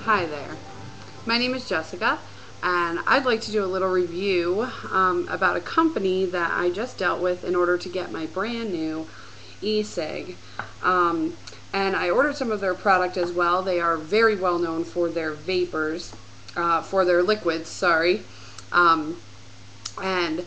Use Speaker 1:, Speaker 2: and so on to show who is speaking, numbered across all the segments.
Speaker 1: Hi there, my name is Jessica and I'd like to do a little review about a company that I just dealt with in order to get my brand new e-cig. And I ordered some of their product as well. They are very well known for their vapors, for their liquids, sorry. And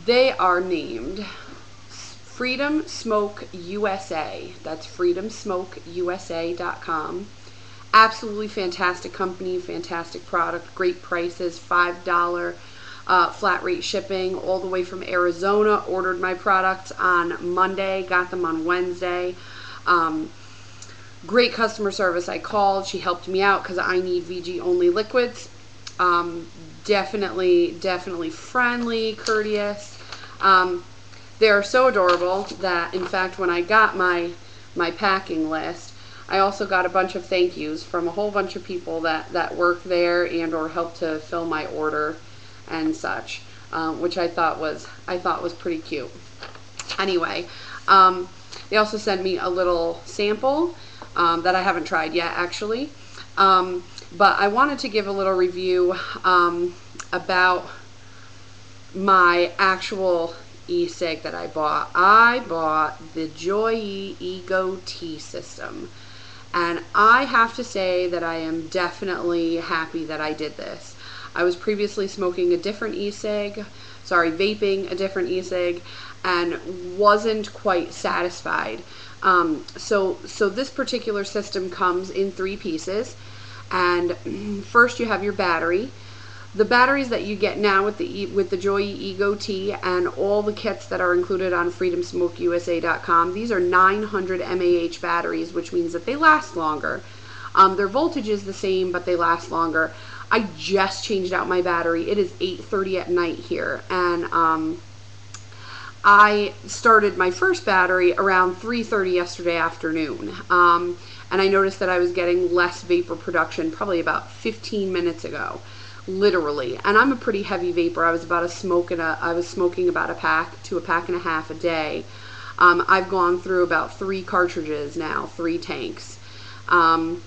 Speaker 1: they are named Freedom Smoke USA. That's freedomsmokeusa.com. Absolutely fantastic company, fantastic product, great prices, $5 flat rate shipping all the way from Arizona. Ordered my products on Monday, got them on Wednesday. Great customer service. I called, she helped me out because I need VG only liquids. Definitely friendly, courteous. They are so adorable that, in fact, when I got my packing list, I also got a bunch of thank yous from a whole bunch of people that work there and or helped to fill my order and such, which I thought was pretty cute. Anyway, they also sent me a little sample that I haven't tried yet, actually. But I wanted to give a little review about my actual e-cig that I bought. I bought the Joye eGo-T system. And I have to say that I am definitely happy that I did this. I was previously smoking a different e-cig, vaping a different e-cig, and wasn't quite satisfied. So this particular system comes in 3 pieces. And first you have your battery. The batteries that you get now with the Joye eGo-T and all the kits that are included on freedomsmokeusa.com, these are 900 mAh batteries, which means that they last longer. Their voltage is the same, but they last longer. I just changed out my battery. It is 8:30 at night here, and I started my first battery around 3:30 yesterday afternoon. And I noticed that I was getting less vapor production probably about 15 minutes ago. Literally. And I'm a pretty heavy vapor. I was smoking about a pack to a pack and a half a day. I've gone through about 3 cartridges now, 3 tanks. And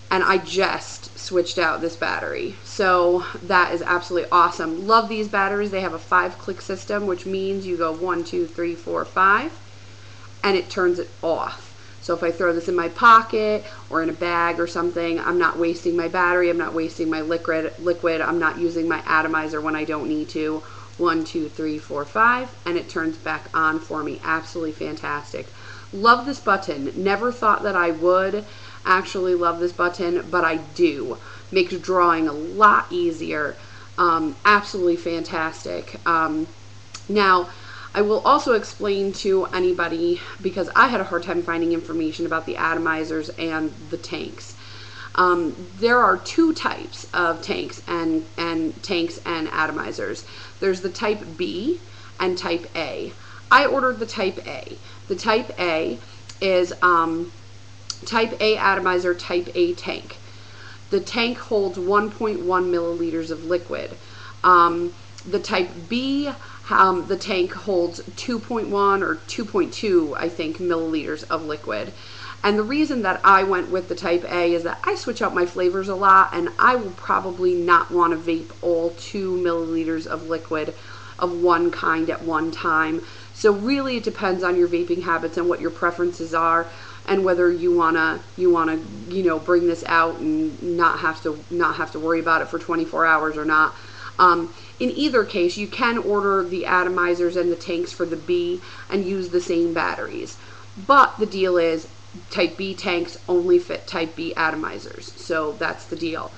Speaker 1: I just switched out this battery. So that is absolutely awesome. Love these batteries. They have a 5-click system, which means you go 1, 2, 3, 4, 5, and it turns it off. So if I throw this in my pocket or in a bag or something, I'm not wasting my battery, I'm not wasting my liquid, I'm not using my atomizer when I don't need to. 1, 2, 3, 4, 5, and it turns back on for me. Absolutely fantastic. Love this button. Never thought that I would actually love this button, but I do. Makes drawing a lot easier. Absolutely fantastic. Now, I will also explain to anybody, because I had a hard time finding information about the atomizers and the tanks. There are 2 types of tanks and atomizers. There's the type B and type A. I ordered the type A. The type A is type A atomizer, type A tank. The tank holds 1.1 milliliters of liquid. The type B, the tank holds 2.1 or 2.2, I think, milliliters of liquid. And the reason that I went with the type A is that I switch out my flavors a lot, and I will probably not want to vape all 2 milliliters of liquid of one kind at one time. So really it depends on your vaping habits and what your preferences are, and whether you wanna bring this out and not have to worry about it for 24 hours or not. In either case, you can order the atomizers and the tanks for the B and use the same batteries. But the deal is, type B tanks only fit type B atomizers. So that's the deal.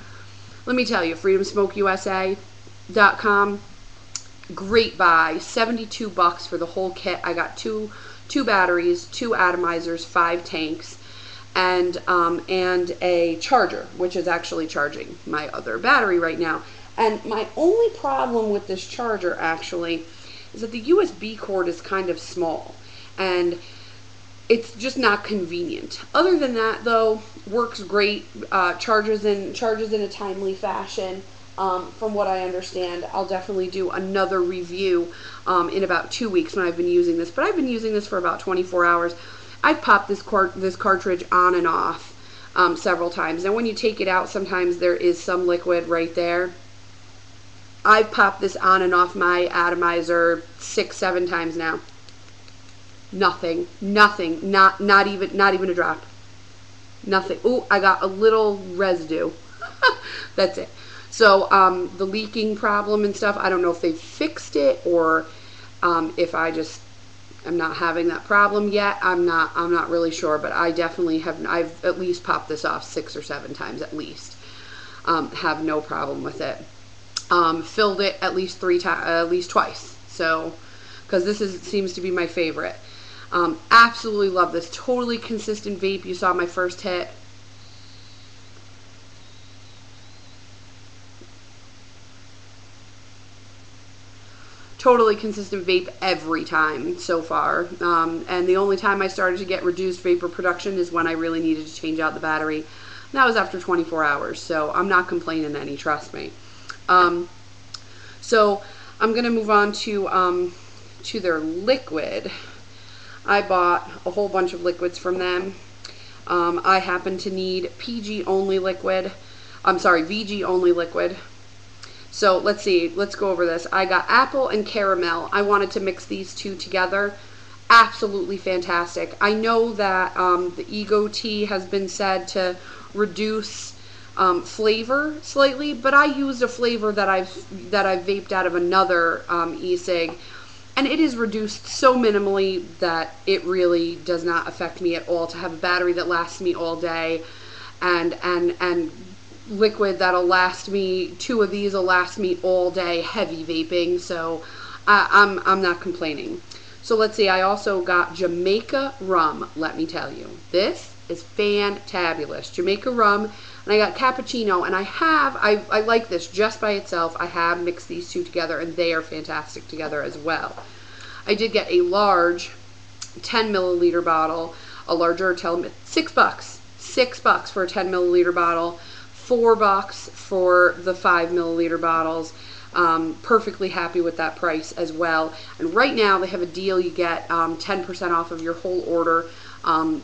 Speaker 1: Let me tell you, freedomsmokeusa.com, great buy. $72 for the whole kit. I got two batteries, 2 atomizers, 5 tanks, and a charger, which is actually charging my other battery right now. And my only problem with this charger, actually, is that the USB cord is kind of small, and it's just not convenient. Other than that, though, works great. Charges in a timely fashion. From what I understand, I'll definitely do another review in about 2 weeks when I've been using this. But I've been using this for about 24 hours. I've popped this cartridge on and off several times. Now when you take it out, sometimes there is some liquid right there. I've popped this on and off my atomizer 6-7 times now. Nothing, not even a drop. Nothing. Oh, I got a little residue. That's it. So the leaking problem and stuff, I don't know if they fixed it or if I just am not having that problem yet. I'm not really sure, but I definitely have. I've at least popped this off 6 or 7 times at least. Have no problem with it. Filled it at least twice. So, because seems to be my favorite. Absolutely love this. Totally consistent vape. You saw my first hit. Totally consistent vape every time so far. And the only time I started to get reduced vapor production is when I really needed to change out the battery. And that was after 24 hours. So I'm not complaining any, trust me. So I'm going to move on to their liquid. I bought a whole bunch of liquids from them. I happen to need PG only liquid. I'm sorry, VG only liquid. So let's see, let's go over this. I got apple and caramel. I wanted to mix these two together. Absolutely fantastic. I know that the eGo-T has been said to reduce flavor slightly, but I used a flavor that I've vaped out of another e-cig, and it is reduced so minimally that it really does not affect me at all to have a battery that lasts me all day, and liquid that'll last me, 2 of these will last me all day, heavy vaping, so I'm not complaining. So let's see, I also got Jamaica rum, let me tell you. This is fantabulous. Jamaica rum, and I got cappuccino, and I like this just by itself. I have mixed these two together, and they are fantastic together as well. I did get a large 10 milliliter bottle, a larger, $6. $6 for a 10 milliliter bottle. $4 for the 5 milliliter bottles. Perfectly happy with that price as well. And right now they have a deal. You get 10% off of your whole order.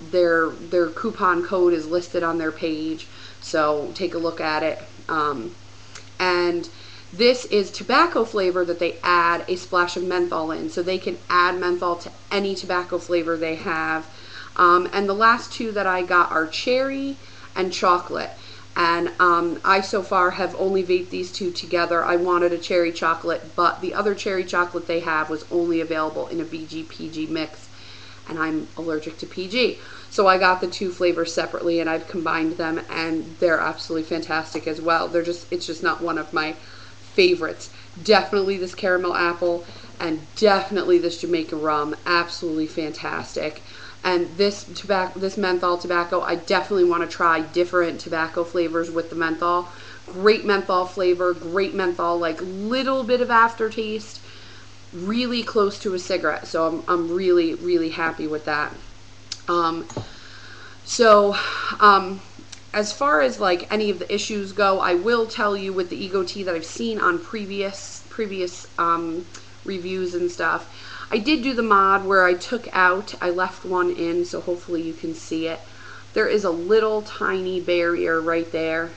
Speaker 1: Their coupon code is listed on their page, so take a look at it. And this is tobacco flavor that they add a splash of menthol in, so they can add menthol to any tobacco flavor they have. And the last 2 that I got are cherry and chocolate. And I so far have only vaped these 2 together. I wanted a cherry chocolate, but the other cherry chocolate they have was only available in a VG-PG mix, and I'm allergic to PG. So I got the 2 flavors separately, and I've combined them, and they're absolutely fantastic as well. It's just not one of my favorites. Definitely this caramel apple, and definitely this Jamaica rum. Absolutely fantastic. And this menthol tobacco, I definitely want to try different tobacco flavors with the menthol. Great menthol flavor, great menthol, like little bit of aftertaste, really close to a cigarette. So I'm really, really happy with that. As far as like any of the issues go, I will tell you with the eGo-T that I've seen on previous reviews and stuff. I did do the mod where I left one in, so hopefully you can see it. There is a little tiny barrier right there,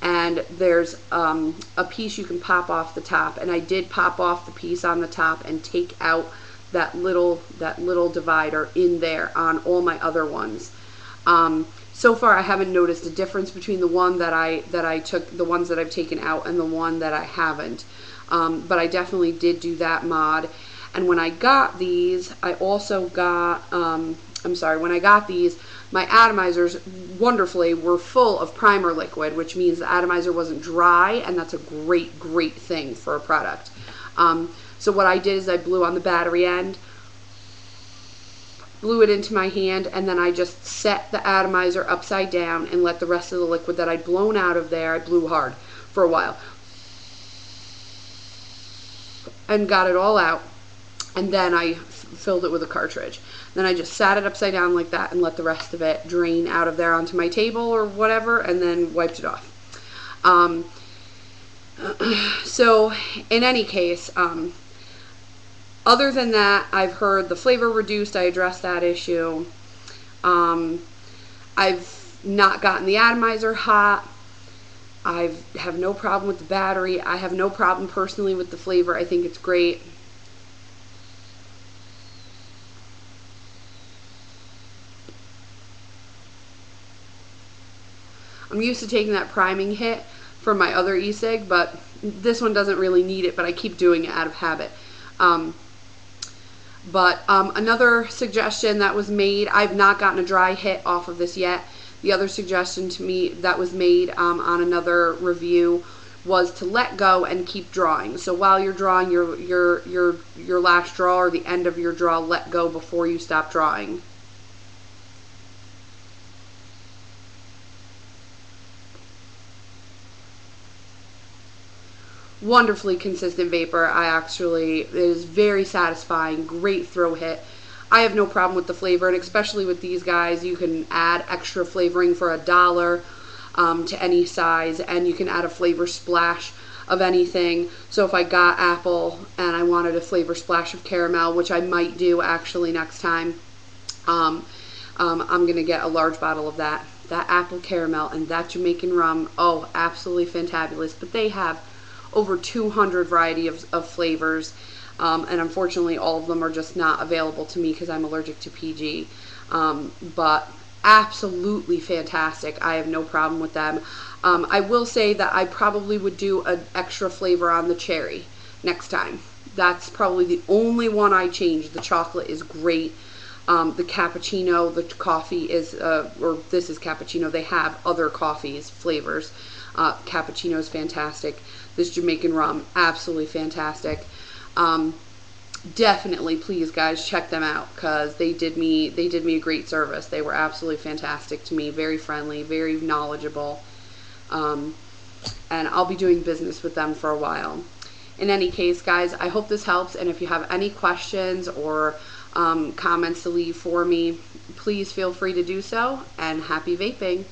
Speaker 1: and there's a piece you can pop off the top, and I did pop off the piece on the top and take out that little divider in there on all my other ones. So far I haven't noticed a difference between the one the ones that I've taken out and the one that I haven't. But I definitely did do that mod. And when I got these, I also got, when I got these, my atomizers wonderfully were full of primer liquid, which means the atomizer wasn't dry, and that's a great, great thing for a product. So what I did is I blew on the battery end, blew it into my hand, and then I just set the atomizer upside down and let the rest of the liquid that I'd blown out of there, I blew hard for a while, and got it all out. And then I filled it with a cartridge. Then I just sat it upside down like that and let the rest of it drain out of there onto my table or whatever, and then wiped it off. So in any case, other than that, I've heard the flavor reduced. I addressed that issue. I've not gotten the atomizer hot. I have no problem with the battery. I have no problem personally with the flavor. I think it's great. I'm used to taking that priming hit from my other e-cig, but this one doesn't really need it, but I keep doing it out of habit. Another suggestion that was made, I've not gotten a dry hit off of this yet. The other suggestion to me that was made on another review was to let go and keep drawing. So while you're drawing your last draw or the end of your draw, let go before you stop drawing. Wonderfully consistent vapor. It is very satisfying, great throw hit. I have no problem with the flavor, and especially with these guys, you can add extra flavoring for $1 to any size, and you can add a flavor splash of anything. So if I got apple and I wanted a flavor splash of caramel, which I might do actually next time, I'm gonna get a large bottle of that apple caramel and that Jamaican rum. Oh, absolutely fantabulous. But they have over 200 variety of flavors, and unfortunately all of them are just not available to me because I'm allergic to PG, but absolutely fantastic. I have no problem with them. I will say that I probably would do an extra flavor on the cherry next time. That's probably the only one I change. The chocolate is great. The cappuccino, the coffee is, or this is cappuccino, they have other coffees, flavors. Cappuccino is fantastic. This Jamaican rum, absolutely fantastic. Definitely, please guys, check them out because they did me a great service. They were absolutely fantastic to me, very friendly, very knowledgeable, and I'll be doing business with them for a while. In any case, guys, I hope this helps, and if you have any questions or comments to leave for me, please feel free to do so, and happy vaping.